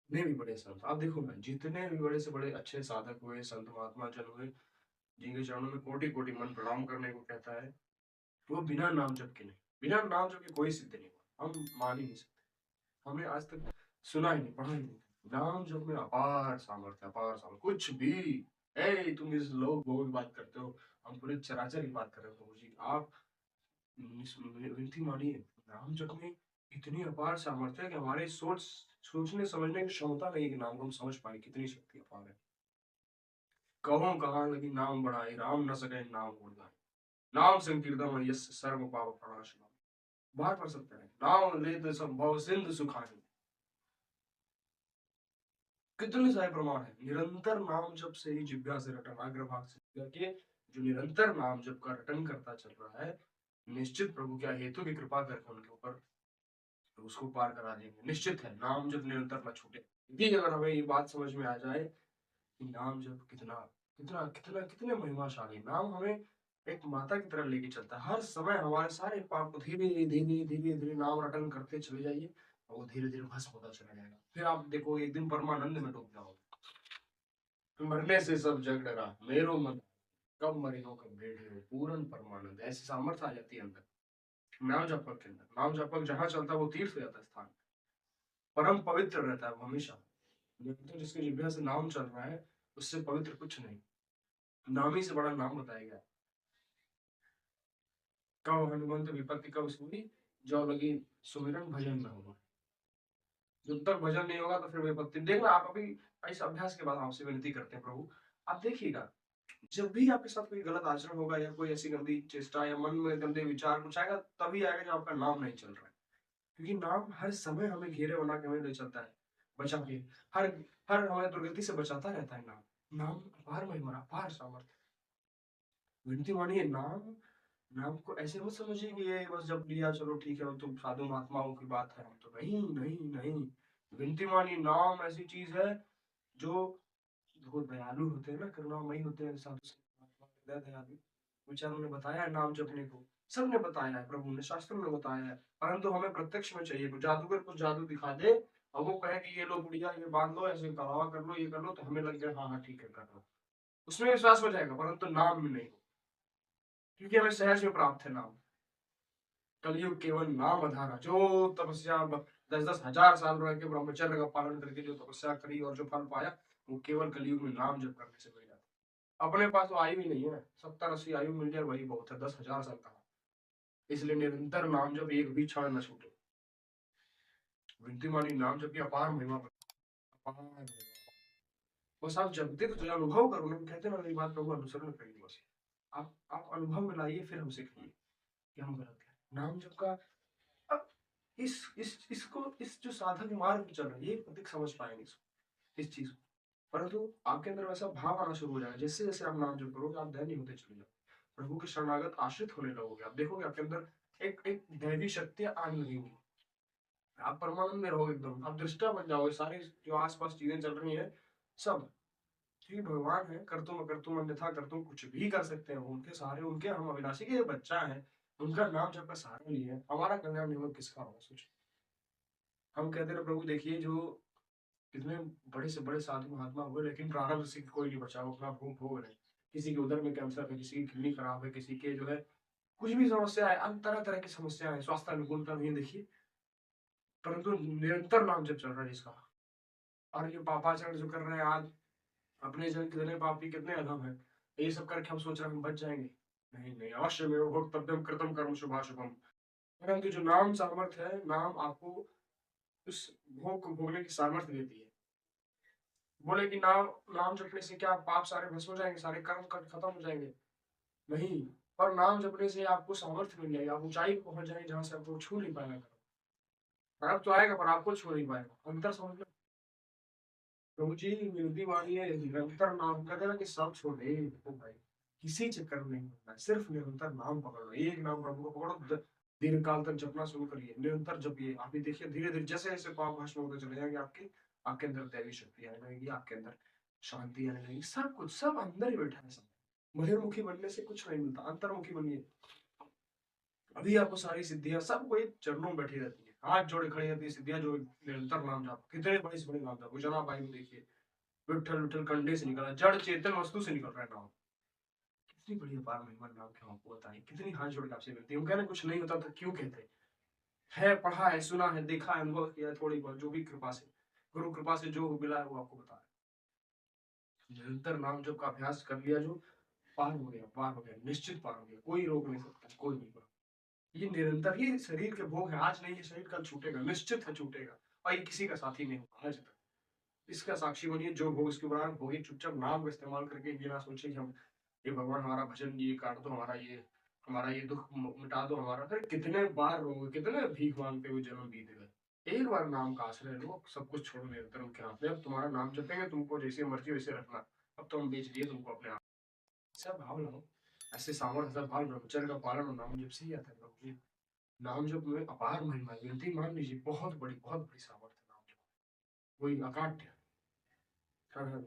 जितने भी बड़े संत आप देखो ना, जितने भी बड़े से बड़े अच्छे साधक हुए, संत महात्मा जन हुए, जिनके चरणों में कोटि कोटि मन प्रणाम करने को कहता है, वो बिना नाम जप के नहीं, बिना नाम जप के कोई सिद्ध नहीं हुआ, हम मान ही नहीं सकते। हमने आज तक सुना ही नहीं, पढ़ा ही नहीं। नाम जप में अपार सामर्थ्य, अपार सामर्थ्य, कुछ भी। तुम इस लोग बहुत बात करते हो, हम पूरे चराचर की बात कर रहे हो प्रभु जी, आप विनती मानिए। नाम जप में इतनी अपार सामर्थ्य है कि हमारे सोचने समझने की क्षमता नहीं है कि नाम को हम समझ पाए, कितनी शक्ति अपार है। कहो कहाँ लगी नाम बढ़ाई, राम न सके नाम गुण गाए, नाम संकीर्तन यस्य सर्व पाप प्रणाशनम। बार पढ़ सकते हैं, नाम लेते संभव सिंधु सुखानी। कितने सारे प्रमाण है, निरंतर नाम जप से ही जिब्या से रटन, अग्रभाग से जिह्वा के जो निरंतर नाम जप का रटन करता चल रहा है, निश्चित प्रभु क्या हेतु की कृपा करके उनके ऊपर तो उसको पार करा देंगे। निश्चित है, नाम जप निरंतर न छूटे। यदि अगर हमें ये बात समझ में आ जाए कि नाम जप कितना कितना कितना कितने महिमाशाली, नाम हमें एक माता की तरह लेके चलता है। हर समय हमारे सारे पाप को धीरे धीरे धीरे धीरे नाम रटन करते चले जाइए, और वो धीरे धीरे भस्म होता चला जाएगा। फिर आप देखो एक दिन परमानंद में डूब जाओगे। मरने से सब जग डरा, मेरो मन कब मरे हो कब भेड़े हो, पूर्ण परमानंद, ऐसी सामर्थ्य आ जाती है अंदर नाम जपक के अंदर। नाम जपक जहां चलता है वो तीर्थ हो जाता है स्थान, परम पवित्र रहता है वो हमेशा। निरंतर जिसके जिह्वा से नाम चल रहा है, उससे पवित्र कुछ नहीं। नाम ही से बड़ा नाम बताया गया। कब हनुमंत विपत्ति कब सुनी, जो लगी सुमिरन भजन में होगा। जब तक भजन नहीं होगा तो फिर विपत्ति देखना। आप अभी इस अभ्यास के बाद आपसे विनती करते हैं प्रभु, आप देखिएगा, जब भी आपके साथ कोई गलत आचरण होगा या कोई ऐसी गंदी चेष्टा या मन में गंदे विचार कुछ आएगा, तभी आएगा जब आपका नाम नहीं चल रहा है। क्योंकि नाम हर समय हमें घेरे बना के हमें ले चलता है, बचा के। हर हर हमें दुर्गति से बचाता रहता है नाम। नाम अपार महिमा, अपार सामर्थ्य। विनती मानिए, नाम नाम को ऐसे मत समझिए कि ये बस जब लिया चलो ठीक है, वो तो साधु महात्माओं की बात है, हम तो नहीं नहीं नहीं। विनती मानिए, नाम ऐसी चीज है जो बहुत दयालु होते हैं ना, करुणामयी होते हैं साधु संत महात्मा, हृदय दयालु। विचारों ने बताया है नाम जपने को, सबने बताया है, प्रभु ने शास्त्र में बताया है, परंतु हमें प्रत्यक्ष में चाहिए। कुछ जादूगर कुछ जादू दिखा दे और वो कहे कि ये लो बुढ़िया, ये बांध लो, ऐसे कलावा कर लो, ये कर लो, तो हमें लग जाए हाँ हाँ ठीक है कर लो, उसमें विश्वास हो जाएगा, परंतु नाम में नहीं। क्योंकि हमें सहज में प्राप्त है नाम। कलयुग केवल नाम आधारा, जो तपस्या 10,000 साल रह के ब्रह्मचर्य का पालन करके जो तपस्या करी और जो फल पाया, वो केवल कलयुग में नाम जप करने से मिल जाता है। अपने पास तो आयु ही नहीं है, 70-80 आयु मिल जाए वही बहुत है, 10,000 साल का। इसलिए निरंतर नाम जप एक भी क्षण न छूटे। विनती मानी, नाम जप की अपार महिमा, अपार महिमा। बस आप जपते तो अनुभव करो ना, कहते हैं ना, मेरी बात प्रभु अनुसरण करिए बस। आप अनुभव में लाइए, फिर हमसे कहिए कि हम गलत है। नाम जप का अब इस जो साधक मार्ग पे चल रहा है, ये अधिक समझ पाएंगे इस चीज को। परंतु आपके अंदर वैसा भाव आना शुरू हो जाएगा, जैसे जैसे आप नाम जप करोगे, आप दैनी होते चले जाओगे, प्रभु के शरणागत आश्रित होने लगोगे। आप देखोगे आपके अंदर एक एक दैवी शक्तियां आने लगेंगी, आप परमानंद में रहोगे एकदम, आप दृष्टा बन जाओगे। सारी जो आसपास चीजें चल रही हैं सब, क्योंकि भगवान है, कर्तुम अकर्तुम अन्यथा कर्तुम, कुछ भी कर सकते हैं उनके सहारे, उनके हम अविनाशी के बच्चा है, उनका नाम जब का सहारा लिए, हमारा कल्याण नहीं हो किसका होगा सोच। हम कहते हैं प्रभु देखिए, जो कितने बड़े से बड़े साधु महात्मा हुए, लेकिन प्रारब्ध से कोई नहीं बचा, वो अपना भोग भोग रहे। किसी के उदर में कैंसर है, किसी की किडनी खराब है, किसी के जो है कुछ भी समस्या है, अन्य तरह तरह की समस्या है, स्वास्थ्य अनुकूलता नहीं देखिए, परंतु निरंतर नाम जब चल रहा है जिसका। और ये पापाचरण जो कर रहे हैं आज, अपने जन कितने पापी कितने अधम है, ये सब करके हम सोच रहे हैं हम बच जाएंगे। नहीं नहीं, अवश्य में भोक्तव्यम कृतम कर्म शुभाशुभम। परंतु जो नाम सामर्थ्य है, नाम आपको उस भोग को भोगने की सामर्थ्य देती है। बोले कि नाम नाम जपने से क्या पाप सारे भस्म हो जाएंगे, सारे कर्म खत्म हो जाएंगे? नहीं, पर नाम जपने से आपको सामर्थ्य मिल जाएगी, आप ऊंचाई पे पहुंच जाएंगे जहां से आपको छू नहीं पाएगा। खराब तो आएगा पर आपको छू नहीं पाएगा, अंतर समझ लो। प्रभु जी विनती मानिए, निरंतर नाम कहते हैं ना कि सब छोड़ दे तो भाई, किसी चक्कर में नहीं होता है, सिर्फ निरंतर नाम पकड़ो, एक नाम प्रभु को पकड़ो, दीर्घ काल तक जपना शुरू करिए, निरंतर जपिए। आप ये देखिए धीरे धीरे जैसे जैसे पाप भस्म होते चले जाएंगे, आपके आपके अंदर दैवी शक्ति आने लगेगी, आपके अंदर शांति आने लगेगी, सब कुछ सब अंदर ही बैठा है सब। बहिर्मुखी बनने से कुछ नहीं मिलता, अंतर्मुखी बनिए, अभी आपको सारी सिद्धियां सब कोई चरणों में बैठी रहती है। हाथ जोड़े खड़ी रहती है सिद्धियां जो निरंतर नाम जाप, कितने बड़े से बड़े नाम जाप, गुजना बाई को देखिए, विठल विठल कंडे से निकल रहा है, जड़ चेतन वस्तु से निकल रहा है नाम। कितनी बड़ी अपार महिमा नाम की, हम आपको बताएं, कितनी हाथ जोड़ के आपसे विनती है। हम कह रहे हैं कुछ नहीं होता तो क्यों कहते है, पढ़ा है, सुना है, देखा है, अनुभव किया है, थोड़ी बहुत जो भी कृपा से, गुरु कृपा से जो मिला है वो आपको बता रहे हैं। निरंतर नाम जप का अभ्यास कर लिया जो, पार हो गया, पार हो गया, निश्चित पार हो गया, कोई रोक नहीं सकता, कोई नहीं। ये निरंतर ही शरीर के भोग है, आज नहीं, ये शरीर कल छूटेगा, निश्चित है छूटेगा, और ये किसी का साथी नहीं होगा आज तक। इसका साक्षी बनिए, जो भोग इसके दौरान भोगी, चुपचाप नाम का इस्तेमाल करके बिना सोचे कि हम ये भगवान हमारा भजन ये काट दो, हमारा ये दुख मिटा दो हमारा। फिर कितने बार रोगे, कितने भीख मांगते हुए जन्म बीत गए। एक बार नाम का आश्रय लो, सब कुछ छोड़ो, निरंतर उनके हाथ में। अब तुम्हारा नाम जपेंगे, तुमको जैसे मर्जी वैसे रखना। अब तो हम बेच दिए तुमको अपने आप। ऐसा भाव लाओ, ऐसे सामर्थ्य, ऐसा भाव, ब्रह्मचर्य का पालन और नाम जप से ही आता है प्रभु जी। नाम जप में अपार महिमा है, गिनती मान लीजिए, बहुत बड़ी सामर्थ्य नाम जप, वही अकाट्य। हर हर